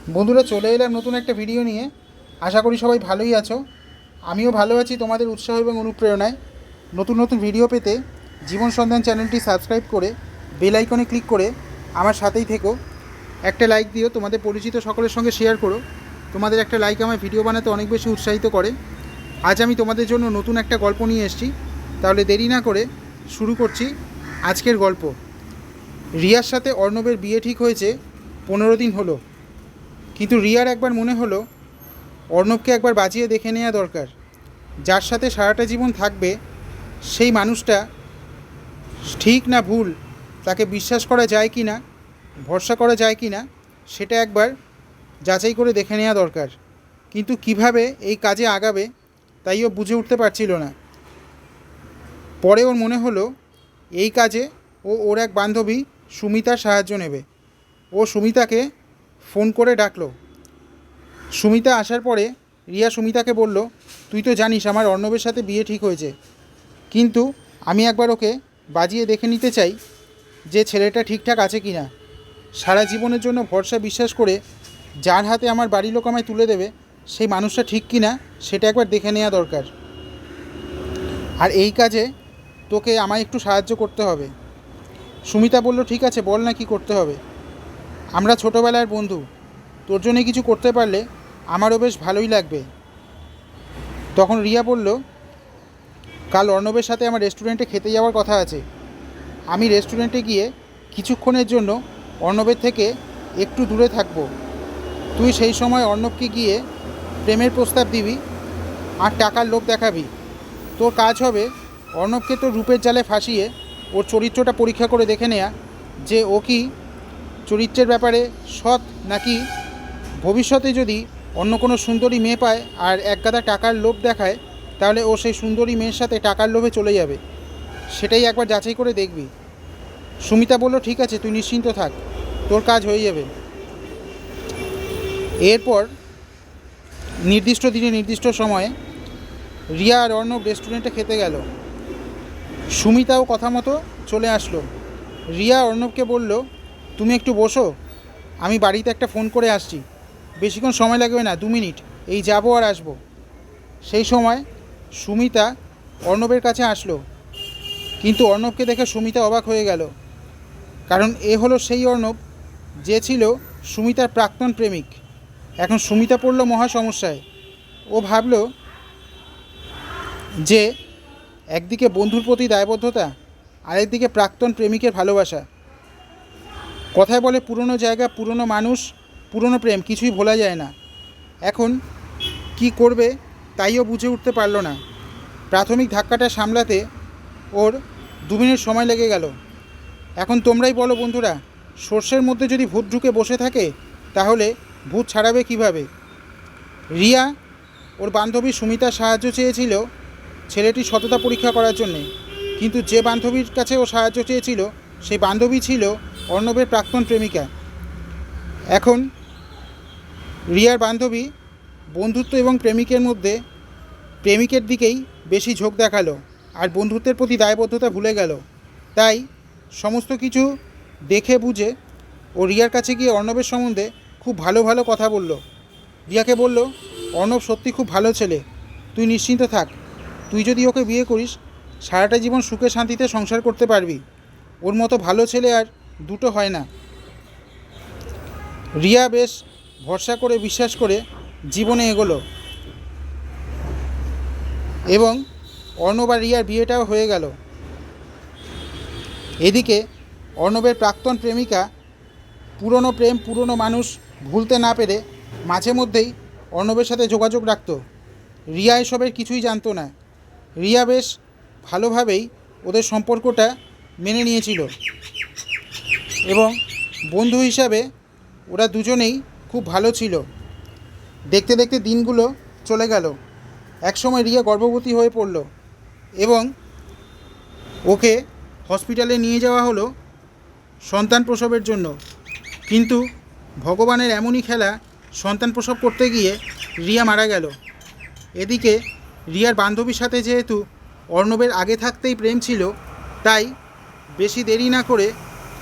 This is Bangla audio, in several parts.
বন্ধুরা, চলে এলাম নতুন একটা ভিডিও নিয়ে। আশা করি সবাই ভালোই আছো। আমিও ভালো আছি তোমাদের উৎসাহ এবং অনুপ্রেরণায়। নতুন নতুন ভিডিও পেতে জীবন সন্ধান চ্যানেলটি সাবস্ক্রাইব করে বেল আইকনে ক্লিক করে আমার সাথেই থেকো। একটা লাইক দিও, তোমাদের পরিচিত সকলের সঙ্গে শেয়ার করো। তোমাদের একটা লাইক আমার ভিডিও বানাতে অনেক বেশি উৎসাহিত করে। আজ আমি তোমাদের জন্য নতুন একটা গল্প নিয়ে এসেছি। তাহলে দেরি না করে শুরু করছি আজকের গল্প। রিয়ার সাথে অর্ণবের বিয়ে ঠিক হয়েছে 15 দিন হলো, কিন্তু রিয়ার একবার মনে হলো অর্ণবকে একবার বাজিয়ে দেখে নেওয়া দরকার। যার সাথে সারাটা জীবন থাকবে সেই মানুষটা ঠিক না ভুল, তাকে বিশ্বাস করা যায় কি না, ভরসা করা যায় কি না, সেটা একবার যাচাই করে দেখে নেওয়া দরকার। কিন্তু কিভাবে এই কাজে আগাবে তাই ও বুঝে উঠতে পারছিল না। পরে ওর মনে হলো এই কাজে ওর এক বান্ধবী সুমিতার সাহায্য নেবে। ও সুমিতাকে ফোন করে ডাকলো। সুমিতা আসার পরে রিয়া সুমিতাকে বলল, তুই তো জানিস আমার অর্ণবের সাথে বিয়ে ঠিক হয়েছে, কিন্তু আমি একবার ওকে বাজিয়ে দেখে নিতে চাই যে ছেলেটা ঠিকঠাক আছে কি না। সারা জীবনের জন্য ভরসা বিশ্বাস করে যার হাতে আমার বাড়ির লোক আমায় তুলে দেবে সেই মানুষটা ঠিক কি না সেটা একবার দেখে নেওয়া দরকার। আর এই কাজে তোকে আমায় একটু সাহায্য করতে হবে। সুমিতা বলল, ঠিক আছে, বল না কী করতে হবে। আমরা ছোটোবেলার বন্ধু, তোর জন্যে কিছু করতে পারলে আমারও বেশ ভালোই লাগবে। তখন রিয়া বলল, কাল অর্ণবের সাথে আমার রেস্টুরেন্টে খেতে যাওয়ার কথা আছে। আমি রেস্টুরেন্টে গিয়ে কিছুক্ষণের জন্য অর্ণবের থেকে একটু দূরে থাকব। তুই সেই সময় অর্ণবকে গিয়ে প্রেমের প্রস্তাব দিবি আর টাকার লোভ দেখাবি। তোর কাজ হবে অর্ণবকে তোর রূপের জালে ফাঁসিয়ে ওর চরিত্রটা পরীক্ষা করে দেখে নেয়া যে ও কি চরিত্রের ব্যাপারে সৎ, নাকি ভবিষ্যতে যদি অন্য কোনো সুন্দরী মেয়ে পায় আর একগাদা টাকার লোভ দেখায় তাহলে ও সেই সুন্দরী মেয়ের সাথে টাকার লোভে চলে যাবে। সেটাই একবার যাচাই করে দেখবি। সুমিতা বলল, ঠিক আছে, তুই নিশ্চিন্ত থাক, তোর কাজ হয়ে যাবে। এরপর নির্দিষ্ট দিনে নির্দিষ্ট সময়ে রিয়া আর অর্ণব রেস্টুরেন্টে খেতে গেল। সুমিতাও কথা মতো চলে আসলো। রিয়া অর্ণবকে বলল, তুমি একটু বসো, আমি বাড়িতে একটা ফোন করে আসছি, বেশিক্ষণ সময় লাগবে না, 2 মিনিট, এই যাবো আর আসবো। সেই সময় সুমিতা অর্ণবের কাছে আসলো, কিন্তু অর্ণবকে দেখে সুমিতা অবাক হয়ে গেল, কারণ এ হলো সেই অর্ণব যে ছিল সুমিতার প্রাক্তন প্রেমিক। এখন সুমিতা পড়ল মহা সমস্যায়। ও ভাবল যে একদিকে বন্ধুর প্রতি দায়বদ্ধতা, আরেকদিকে প্রাক্তন প্রেমিকের ভালোবাসা। কথায় বলে, পুরনো জায়গা, পুরনো মানুষ, পুরনো প্রেম, কিছুই ভোলা যায় না। এখন কি করবে তাইও বুঝে উঠতে পারল না। প্রাথমিক ধাক্কাটা সামলাতে ওর 2 মিনিট সময় লেগে গেল। এখন তোমরাই বলো বন্ধুরা, সর্ষের মধ্যে যদি ভূত ঢুকে বসে থাকে তাহলে ভূত ছাড়াবে কিভাবে? রিয়া ওর বান্ধবী সুমিতার সাহায্য চেয়েছিল ছেলেটির সততা পরীক্ষা করার জন্যে, কিন্তু যে বান্ধবীর কাছে ও সাহায্য চেয়েছিল সেই বান্ধবী ছিল অর্ণবের প্রাক্তন প্রেমিকা। এখন রিয়ার বান্ধবী বন্ধুত্ব এবং প্রেমিকের মধ্যে প্রেমিকের দিকেই বেশি ঝোঁক দেখালো আর বন্ধুত্বের প্রতি দায়বদ্ধতা ভুলে গেল। তাই সমস্ত কিছু দেখে বুঝে ও রিয়ার কাছে গিয়ে অর্ণবের সম্বন্ধে খুব ভালো ভালো কথা বলল। রিয়াকে বলল, অর্ণব সত্যি খুব ভালো ছেলে, তুই নিশ্চিন্ত থাক, তুই যদি ওকে বিয়ে করিস সারাটা জীবন সুখে শান্তিতে সংসার করতে পারবি। ওর মতো ভালো ছেলে আর দুটো হয় না। রিয়া বেশ ভরসা করে বিশ্বাস করে জীবনে এগোলো এবং অর্ণব আর রিয়ার বিয়েটাও হয়ে গেল। এদিকে অর্ণবের প্রাক্তন প্রেমিকা পুরনো প্রেম, পুরনো মানুষ ভুলতে না পেরে মাঝে মধ্যেই অর্ণবের সাথে যোগাযোগ রাখত। রিয়া এসবের কিছুই জানতো না। রিয়া বেশ ভালোভাবেই ওদের সম্পর্কটা মেনে নিয়েছিল এবং বন্ধু হিসাবে ওরা দুজনেই খুব ভালো ছিল। দেখতে দেখতে দিনগুলো চলে গেল। একসময় রিয়া গর্ভবতী হয়ে পড়ল এবং ওকে হসপিটালে নিয়ে যাওয়া হলো সন্তান প্রসবের জন্য। কিন্তু ভগবানের এমনই খেলা, সন্তান প্রসব করতে গিয়ে রিয়া মারা গেল। এদিকে রিয়ার বান্ধবীর সাথে যেহেতু অর্ণবের আগে থাকতেই প্রেম ছিল, তাই বেশি দেরি না করে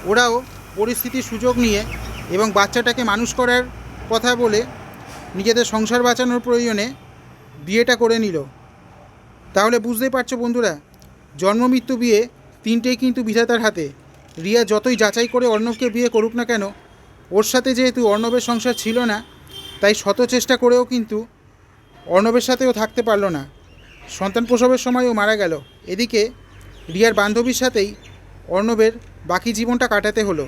ওরাও পরিস্থিতির সুযোগ নিয়ে এবং বাচ্চাটাকে মানুষ করার কথা বলে নিজেদের সংসার বাঁচানোর প্রয়োজনে বিয়েটা করে নিল। তাহলে বুঝতেই পারছো বন্ধুরা, জন্মমৃত্যু বিয়ে তিনটেই কিন্তু বিধাতার হাতে। রিয়া যতই যাচাই করে অর্ণবকে বিয়ে করুক না কেন, ওর সাথে যেহেতু অর্ণবের সংসার ছিল না, তাই শত চেষ্টা করেও কিন্তু অর্ণবের সাথেও থাকতে পারল না। সন্তান প্রসবের সময়ও মারা গেল। এদিকে রিয়ার বান্ধবীর সাথেই অর্ণবের বাকি জীবনটা কাটাতে হলো।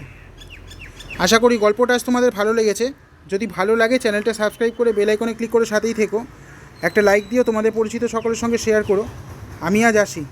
আশা করি গল্পটা আজ তোমাদের ভালো লেগেছে। যদি ভালো লাগে চ্যানেলটা সাবস্ক্রাইব করে বেল আইকনে ক্লিক করে সাথেই থেকো। একটা লাইক দিও, তোমাদের পরিচিত সকলের সঙ্গে শেয়ার করো। আমি আজ আসি।